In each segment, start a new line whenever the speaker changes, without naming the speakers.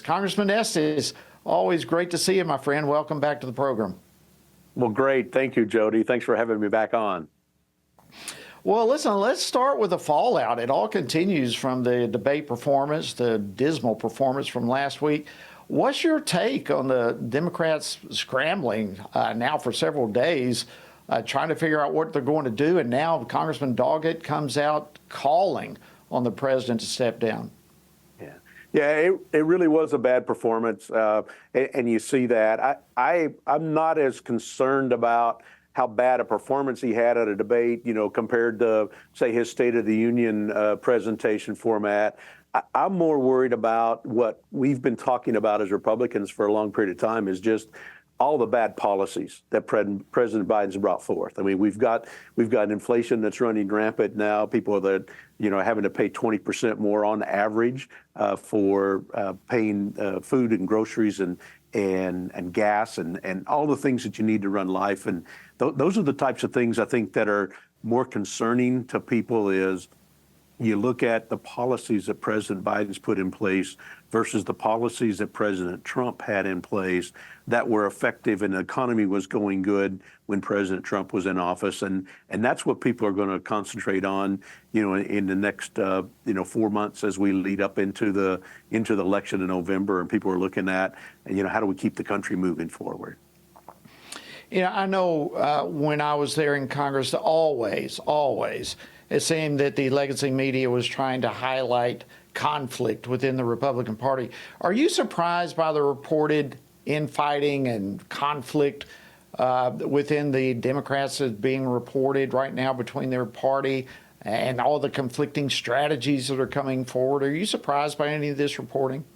Congressman Estes, always great to see you, my friend. Welcome back to the program.
Well, great. Thank you, Jody. Thanks for having me back on.
Well, listen, let's start with the fallout. It all continues from the debate performance, the dismal performance from last week. What's your take on the Democrats scrambling now for several days, trying to figure out what they're going to do? And now Congressman Doggett comes out calling on the president to step down.
Yeah, it really was a bad performance, and you see that. I'm not as concerned about how bad a performance he had at a debate, compared to, say, his State of the Union presentation format. I'm more worried about what we've been talking about as Republicans for a long period of time, is just all the bad policies that President Biden's brought forth. I mean, we've got inflation that's running rampant now. People that having to pay 20% more on average for paying food and groceries and gas and all the things that you need to run life. And those are the types of things I think that are more concerning to people. Is you look at the policies that President Biden's put in place versus the policies that President Trump had in place that were effective and the economy was going good when President Trump was in office. And that's what people are going to concentrate on, in the next, 4 months as we lead up into the election in November. And people are looking at, how do we keep the country moving forward?
I know when I was there in Congress, always, it seemed that the legacy media was trying to highlight conflict within the Republican Party. Are you surprised by the reported infighting and conflict within the Democrats that's being reported right now between their party and all the conflicting strategies that are coming forward? Are you surprised by any of this reporting?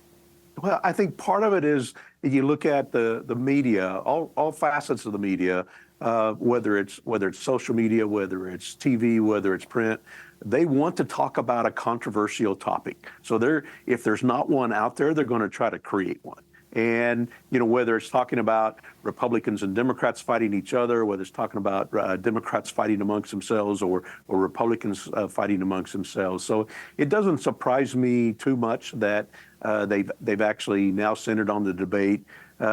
Well, I think part of it is, if you look at the media, all facets of the media, whether it's social media, whether it's TV, whether it's print, they want to talk about a controversial topic. So if there's not one out there, they're going to try to create one. And, whether it's talking about Republicans and Democrats fighting each other, whether it's talking about Democrats fighting amongst themselves or Republicans fighting amongst themselves. So it doesn't surprise me too much that they've actually now centered on the debate.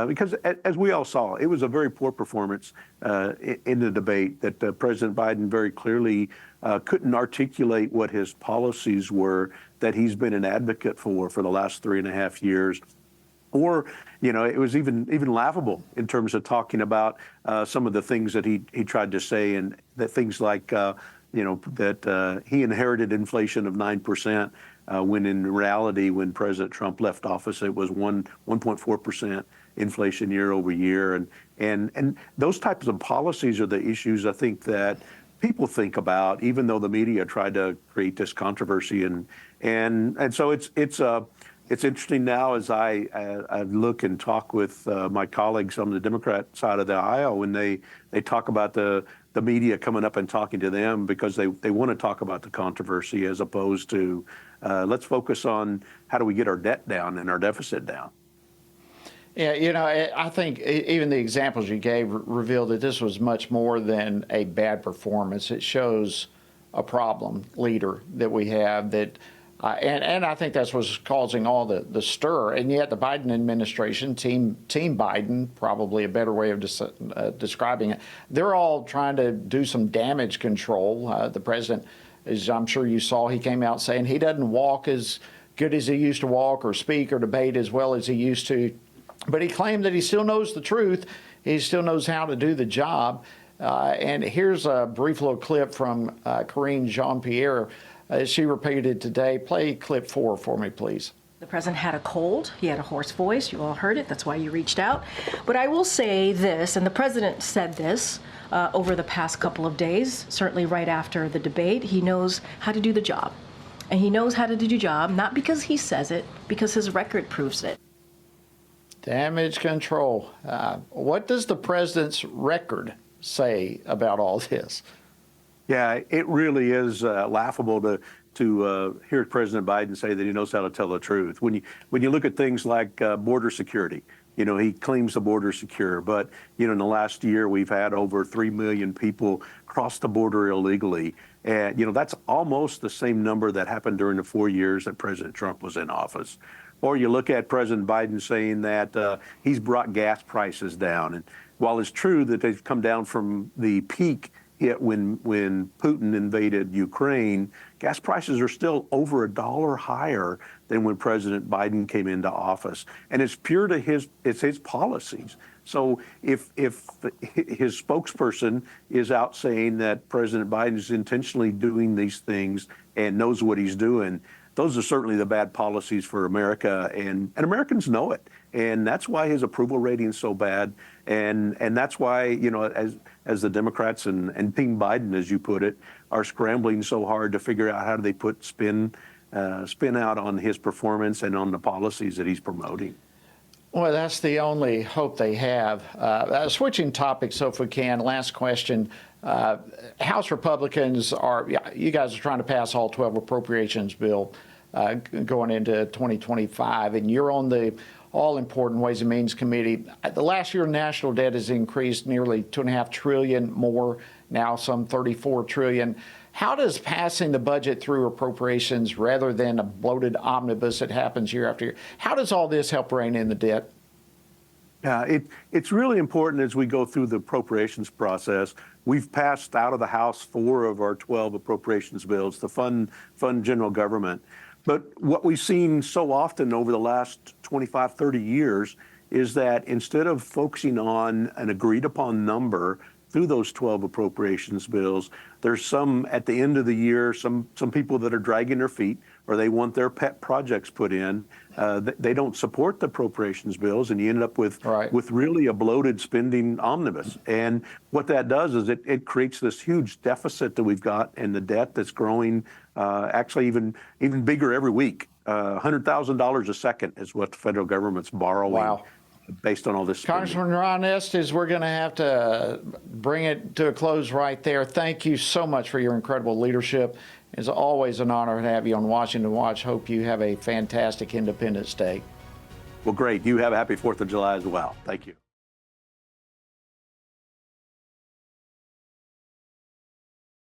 Because as we all saw, it was a very poor performance in the debate, that President Biden very clearly couldn't articulate what his policies were that he's been an advocate for the last 3.5 years. Or, it was even laughable in terms of talking about some of the things that he tried to say, and that things like, that he inherited inflation of 9%, when in reality, when President Trump left office, it was 1.4% inflation year over year. And those types of policies are the issues I think that people think about, even though the media tried to create this controversy. And so it's interesting now as I look and talk with my colleagues on the Democrat side of the aisle, when they talk about the media coming up and talking to them, because they want to talk about the controversy as opposed to let's focus on how do we get our debt down and our deficit down.
Yeah, I think even the examples you gave reveal that this was much more than a bad performance. It shows a problem leader that we have that. And I think that's what's causing all the stir. And yet the Biden administration, Team Biden, probably a better way of describing it, they're all trying to do some damage control. The president, as I'm sure you saw, he came out saying he doesn't walk as good as he used to walk or speak or debate as well as he used to. But he claimed that he still knows the truth. He still knows how to do the job. And here's a brief little clip from Karine Jean-Pierre. She repeated today. Play clip 4 for me, please.
The president had a cold. He had a hoarse voice. You all heard it. That's why you reached out. But I will say this, and the president said this over the past couple of days, certainly right after the debate. He knows how to do the job. And he knows how to do the job, not because he says it, because his record proves it.
Damage control. What does the president's record say about all this?
Yeah, it really is laughable to hear President Biden say that he knows how to tell the truth. When you look at things like border security, he claims the border secure, but in the last year we've had over 3 million people cross the border illegally, and that's almost the same number that happened during the 4 years that President Trump was in office. Or you look at President Biden saying that he's brought gas prices down. And while it's true that they've come down from the peak hit when Putin invaded Ukraine, gas prices are still over $1 higher than when President Biden came into office. And it's pure to his policies. So if his spokesperson is out saying that President Biden is intentionally doing these things and knows what he's doing, those are certainly the bad policies for America, and Americans know it. And that's why his approval rating is so bad. And that's why, you know, as the Democrats and Team Biden, as you put it, are scrambling so hard to figure out how do they put spin out on his performance and on the policies that he's promoting.
Well, that's the only hope they have. Switching topics, so if we can, last question. House Republicans you guys are trying to pass all 12 appropriations bill going into 2025, and you're on the all-important Ways and Means Committee. The last year, national debt has increased nearly $2.5 trillion more, now some $34 trillion. How does passing the budget through appropriations rather than a bloated omnibus that happens year after year, how does all this help rein in the debt?
It's really important as we go through the appropriations process. We've passed out of the House 4 of our 12 appropriations bills to fund general government. But what we've seen so often over the last 25, 30 years is that instead of focusing on an agreed upon number through those 12 appropriations bills, there's some at the end of the year, some people that are dragging their feet, or they want their pet projects put in. They don't support the appropriations bills, and you end up with really a bloated spending omnibus. And what that does is it creates this huge deficit that we've got, and the debt that's growing, actually even bigger every week. $100,000 a second is what the federal government's borrowing.
Wow.
Based on all this spending.
Congressman Ron Estes, we're going to have to bring it to a close right there. Thank you so much for your incredible leadership. It's always an honor to have you on Washington Watch. Hope you have a fantastic Independence Day.
Well, great. You have a happy 4th of July as well. Thank you.